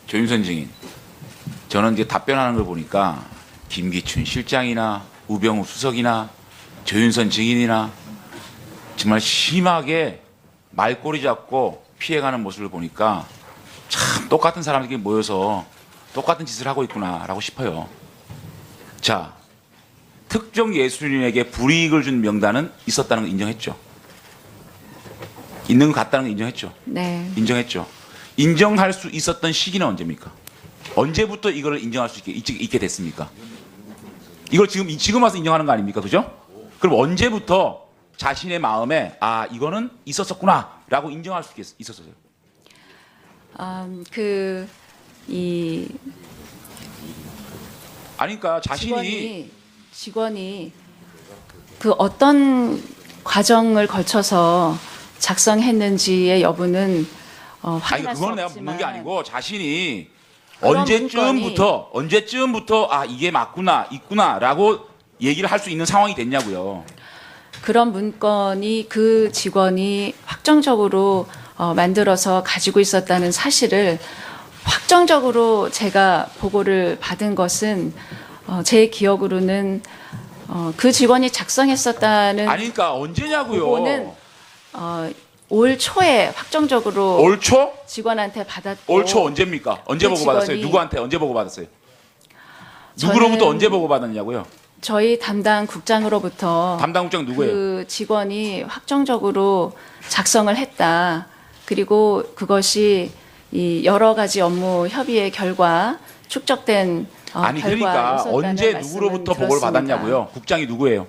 조윤선 증인, 저는 이제 답변하는 걸 보니까 김기춘 실장이나 우병우 수석이나 조윤선 증인이나 정말 심하게 말꼬리 잡고 피해가는 모습을 보니까 참 똑같은 사람들끼리 모여서 똑같은 짓을 하고 있구나라고 싶어요. 자, 특정 예술인에게 불이익을 준 명단은 있었다는 걸 인정했죠. 있는 것 같다는 걸 인정했죠. 네. 인정했죠. 인정할 수 있었던 시기는 언제입니까? 언제부터 이거를 인정할 수 있게 됐습니까? 이걸 지금 와서 인정하는 거 아닙니까? 그죠? 그럼 언제부터 자신의 마음에 아 이거는 있었었구나라고 인정할 수 있었어요? 아니 그러니까 자신이 직원이 그 어떤 과정을 거쳐서 작성했는지의 여부는 아니 확인할 수 그건 내가 없지만 묻는 게 아니고 자신이 그런 언제쯤부터 아 이게 맞구나 있구나라고 얘기를 할 수 있는 상황이 됐냐고요. 그런 문건이 그 직원이 확정적으로 만들어서 가지고 있었다는 사실을 확정적으로 제가 보고를 받은 것은 제 기억으로는 그 직원이 작성했었다는 아니 그러니까 언제냐고요. 보고는 올 초에 확정적으로 올 초? 직원한테 받았고 올 초 언제입니까? 언제 그 보고 받았어요? 직원이- 누구한테 언제 보고 받았어요? 저는 누구로부터 언제 보고 받았냐고요? 저희 담당 국장으로부터 담당 국장 누구예요? 그 직원이 확정적으로 작성을 했다. 그리고 그것이 이 여러 가지 업무 협의의 결과 축적된 아니 그러니까 결과였었다는 언제 말씀은 누구로부터 보고를 들었습니다. 받았냐고요? 국장이 누구예요?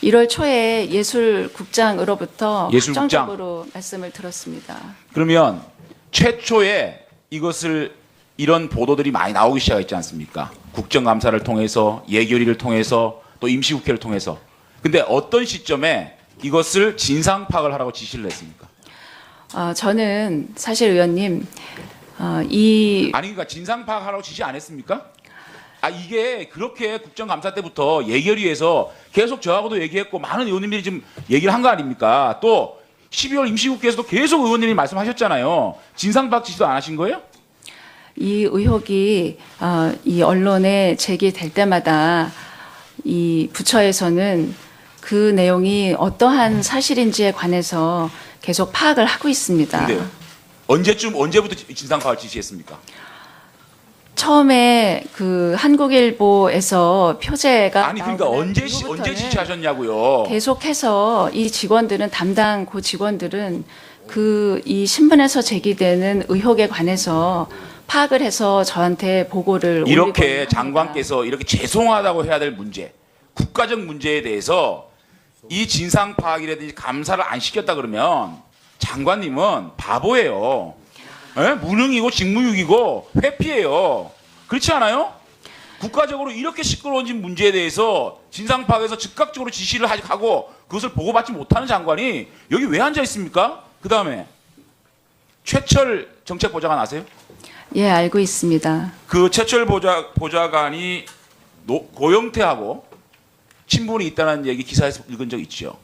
1월 초에 예술국장으로부터 예술국장. 확정적으로 말씀을 들었습니다. 그러면 최초에 이런 보도들이 많이 나오기 시작했지 않습니까? 국정감사를 통해서 예결위를 통해서 또 임시국회를 통해서. 근데 어떤 시점에 이것을 진상 파악을 하라고 지시를 했습니까? 저는 사실 의원님 아니 그러니까 진상 파악하라고 지시 안 했습니까? 아 이게 그렇게 국정감사 때부터 예결위에서 계속 저하고도 얘기했고 많은 의원님들이 지금 얘기를 한 거 아닙니까? 또 12월 임시국회에서도 계속 의원님이 말씀하셨잖아요. 진상 파악 지시도 안 하신 거예요? 이 의혹이 이 언론에 제기될 때마다 이 부처에서는 그 내용이 어떠한 사실인지에 관해서 계속 파악을 하고 있습니다. 근데요. 언제부터 진상 파악을 지시했습니까? 처음에 그 한국일보에서 표제가 아니 그러니까 나오는 언제 이후부터는 지시하셨냐고요. 계속해서 이 직원들은 담당 그 직원들은 그 이 신문에서 제기되는 의혹에 관해서 파악을 해서 저한테 보고를 올리곤 이렇게 합니다. 장관께서 이렇게 죄송하다고 해야 될 문제, 국가적 문제에 대해서 이 진상 파악이라든지 감사를 안 시켰다 그러면 장관님은 바보예요. 에? 무능이고 직무유기고 회피예요. 그렇지 않아요? 국가적으로 이렇게 시끄러워진 문제에 대해서 진상 파악에서 즉각적으로 지시를 하고 그것을 보고받지 못하는 장관이 여기 왜 앉아 있습니까? 그 다음에 최철 정책보좌관 아세요? 예, 알고 있습니다. 그 최철 보좌관이 고영태하고 친분이 있다는 얘기 기사에서 읽은 적 있죠.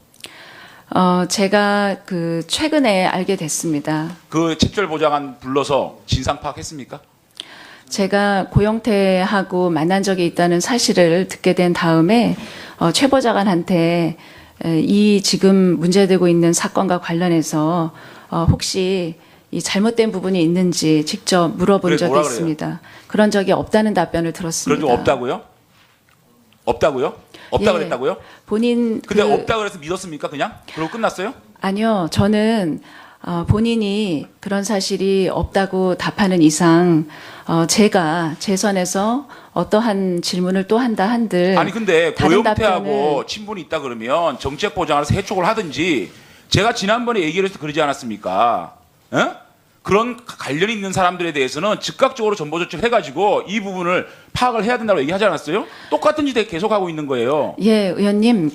제가 그 최근에 알게 됐습니다. 그 최철 보좌관 불러서 진상 파악했습니까? 제가 고영태하고 만난 적이 있다는 사실을 듣게 된 다음에 최 보좌관한테 이 지금 문제되고 있는 사건과 관련해서 혹시 이 잘못된 부분이 있는지 직접 물어본 그래, 적이 뭐라 그래요? 있습니다. 그런 적이 없다는 답변을 들었습니다. 그런 적 없다고요? 없다고요? 없다 예. 그랬다고요? 본인 근데 그- 없다 그래서 믿었습니까? 그냥? 그러고 끝났어요? 아니요, 저는 본인이 그런 사실이 없다고 답하는 이상 제가 제 선에서 어떠한 질문을 또 한다 한들 아니 근데 다른 고영태하고 답변을- 친분이 있다 그러면 정책보좌관에서 해촉을 하든지 제가 지난번에 얘기를 해서 그러지 않았습니까? 에? 그런 관련이 있는 사람들에 대해서는 즉각적으로 전보조치를 해가지고 이 부분을 파악을 해야 된다고 얘기하지 않았어요? 똑같은 짓 계속하고 있는 거예요. 예, 의원님,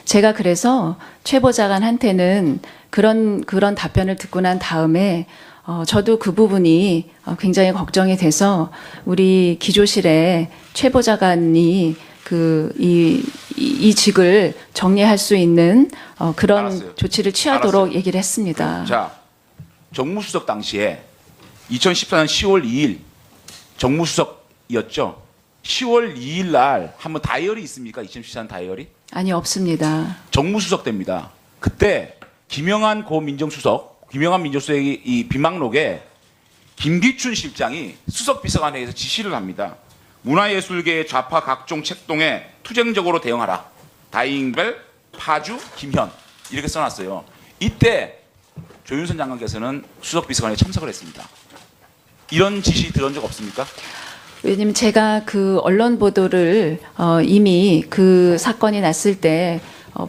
제가 그래서 최 보좌관한테는 그런 답변을 듣고 난 다음에 저도 그 부분이 굉장히 걱정이 돼서 우리 기조실에 최 보좌관이 이 직을 정리할 수 있는 그런 알았어요. 조치를 취하도록 알았어요. 얘기를 했습니다. 자, 정무수석 당시에 2014년 10월 2일 정무수석이었죠. 10월 2일 날 한번 다이어리 있습니까? 2014년 다이어리? 아니, 없습니다. 정무수석 때입니다. 그때 김영한 민정수석의 이 비망록에 김기춘 실장이 수석비서관회의에서 지시를 합니다. 문화예술계의 좌파 각종 책동에 투쟁적으로 대응하라. 다잉벨, 파주, 김현 이렇게 써놨어요. 이때 조윤선 장관께서는 수석비서관에 참석을 했습니다. 이런 지시 들은 적 없습니까? 왜냐면 제가 그 언론 보도를 이미 그 사건이 났을 때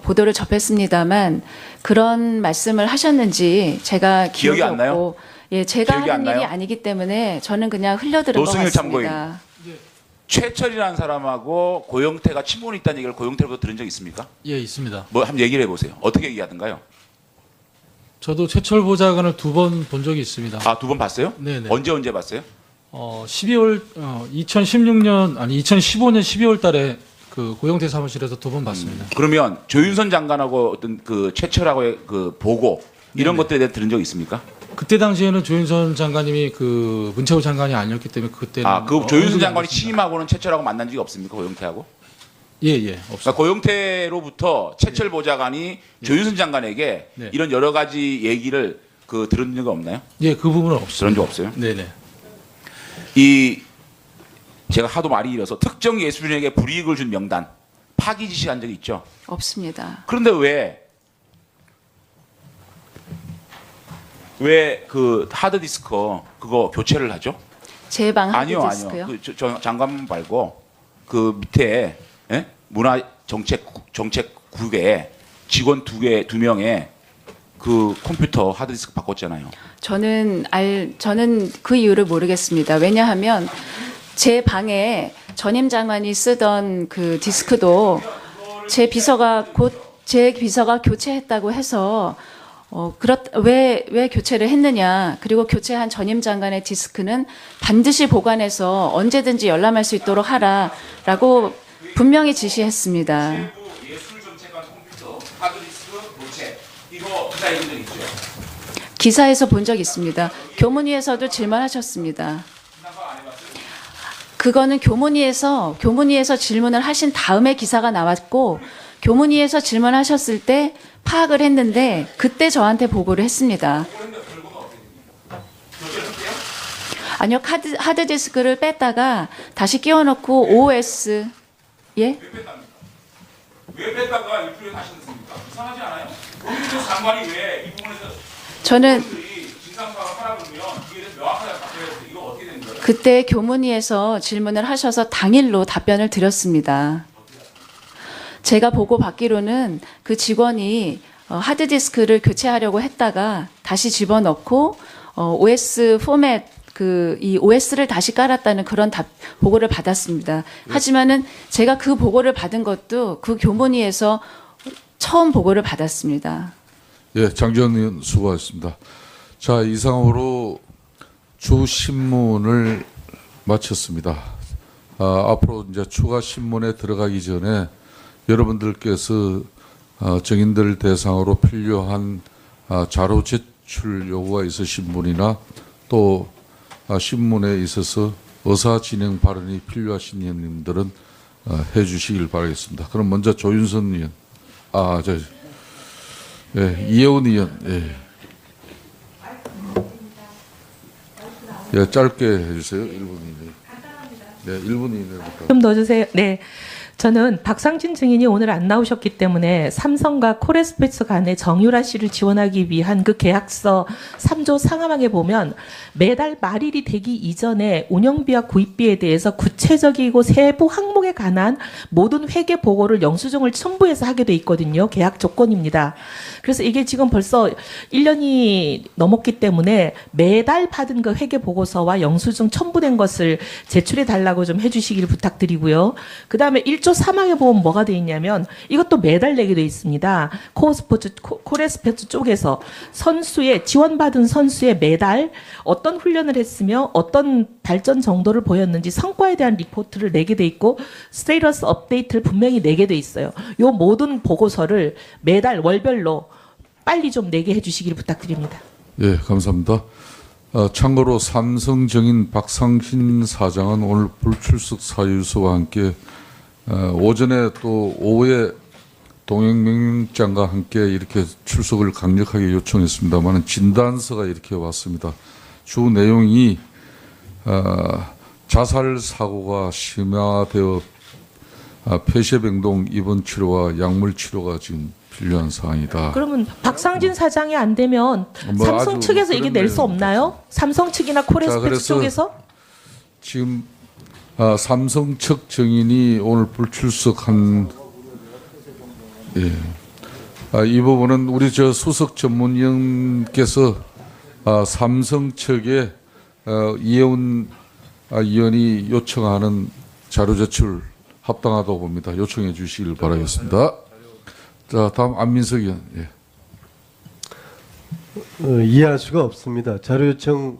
보도를 접했습니다만 그런 말씀을 하셨는지 제가 기억이 안 나요? 없고, 예, 제가 기억이 안 하는 일이 나요? 아니기 때문에 저는 그냥 흘려들은 것 노승일 같습니다. 최철이라는 사람하고 고영태가 친분이 있다는 얘기를 고영태로부터 들은 적 있습니까? 예, 있습니다. 뭐 한번 얘기를 해보세요. 어떻게 얘기하던가요? 저도 최철 보좌관을 2번 본 적이 있습니다. 아, 2번 봤어요? 네네. 언제 봤어요? 2015년 12월 달에 그 고영태 사무실에서 2번 봤습니다. 그러면 조윤선 장관하고 어떤 그 최철하고의 그 보고 이런 네네. 것들에 대해 들은 적 있습니까? 그때 당시에는 조윤선 장관님이 그 문체부 장관이 아니었기 때문에 그때는 아, 그 조윤선 언급이 안 장관이 됐습니다. 취임하고는 최철하고 만난 적이 없습니까? 고영태하고? 예, 없습니다. 그러니까 고영태로부터 최철 보좌관이 조윤선 장관에게 네. 이런 여러 가지 얘기를 그 들은 적 없나요? 예, 그 부분은 없습니다. 들은 적 없어요? 네네. 이 제가 하도 말이 길어서 특정 예술인에게 불이익을 준 명단 파기 지시한 적이 있죠. 없습니다. 그런데 왜 그 하드디스크 그거 교체를 하죠? 제 방 아니요. 하드디스크요? 저 장관 말고 그 밑에 문화정책국에 직원 두 명의 그 컴퓨터 하드디스크 바꿨잖아요. 저는 그 이유를 모르겠습니다. 왜냐하면 제 방에 전임 장관이 쓰던 그 디스크도 제 비서가 교체했다고 해서 왜 교체를 했느냐. 그리고 교체한 전임 장관의 디스크는 반드시 보관해서 언제든지 열람할 수 있도록 하라라고 분명히 지시했습니다. 예술정책관 컴퓨터 하드디스크 교체 이거 기사 읽은 적 있죠? 기사에서 본 적 있습니다. 교문위에서도 질문하셨습니다. 그거는 교문위에서 질문을 하신 다음에 기사가 나왔고 교문위에서 질문하셨을 때 파악을 했는데 그때 저한테 보고를 했습니다. 아니요, 하드디스크를 뺐다가 다시 끼워넣고 OS 예? 왜 뺐다가 일부러 다시 넣습니까? 이상하지 않아요? 거기서 장관이 왜 이 부분에서 저는 진상파가 하라 그러면 이게 명확하게 바뀌어야 돼. 이거 어떻게 되는 거예요? 그때 교문위에서 질문을 하셔서 당일로 답변을 드렸습니다. 제가 보고 받기로는 그 직원이 하드디스크를 교체하려고 했다가 다시 집어넣고 OS 포맷 이 OS를 다시 깔았다는 그런 보고를 받았습니다. 하지만은 제가 그 보고를 받은 것도 그 교문위에서 처음 보고를 받았습니다. 예, 장지원 의원 수고하셨습니다. 자, 이상으로 주 신문을 마쳤습니다. 앞으로 이제 추가 신문에 들어가기 전에 여러분들께서 정인들 대상으로 필요한 자료 제출 요구가 있으신 분이나 또 신문에 있어서 의사 진행 발언이 필요하신 의원님들은 해주시길 바라겠습니다. 그럼 먼저 조윤선 의원, 이혜원 의원, 짧게 해주세요. 1분 이내. 네, 1분 이내부터. 좀 넣어주세요. 네. 저는 박상진 증인이 오늘 안 나오셨기 때문에 삼성과 코레스페츠 간의 정유라 씨를 지원하기 위한 그 계약서 3조 상하방에 보면 매달 말일이 되기 이전에 운영비와 구입비에 대해서 구체적이고 세부 항목에 관한 모든 회계 보고를 영수증을 첨부해서 하게 돼 있거든요. 계약 조건입니다. 그래서 이게 지금 벌써 1년이 넘었기 때문에 매달 받은 그 회계 보고서와 영수증 첨부된 것을 제출해 달라고 좀 해주시길 부탁드리고요. 그 다음에 1조 3항에 보면 뭐가 돼 있냐면 이것도 매달 내게 돼 있습니다. 코레스포츠 쪽에서 지원받은 선수의 매달 어떤 훈련을 했으며 어떤 발전 정도를 보였는지 성과에 대한 리포트를 내게 돼 있고 스테이터스 업데이트를 분명히 내게 돼 있어요. 이 모든 보고서를 매달 월별로 빨리 좀 내게 해주시길 부탁드립니다. 예, 감사합니다. 참고로 삼성 정인 박상신 사장은 오늘 불출석 사유서와 함께 오전에 또 오후에 동행명령장과 함께 이렇게 출석을 강력하게 요청했습니다만 진단서가 이렇게 왔습니다. 주 내용이 자살 사고가 심화되어 폐쇄병동 입원 치료와 약물 치료가 지금 필요한 사항이다. 그러면 박상진 사장이 안 되면 뭐 삼성 아주 측에서 이게 그런 낼 수 내용입니다. 없나요? 삼성 측이나 코레스펙스 그래서 쪽에서? 지금 삼성 측 증인이 오늘 불출석한 이 부분은 우리 저 수석 전문위원께서 삼성 측에 이혜원 의원이 요청하는 자료 제출 합당하다고 봅니다. 요청해 주시길 바라겠습니다. 자, 다음 안민석 의원. 예. 이해할 수가 없습니다. 자료 요청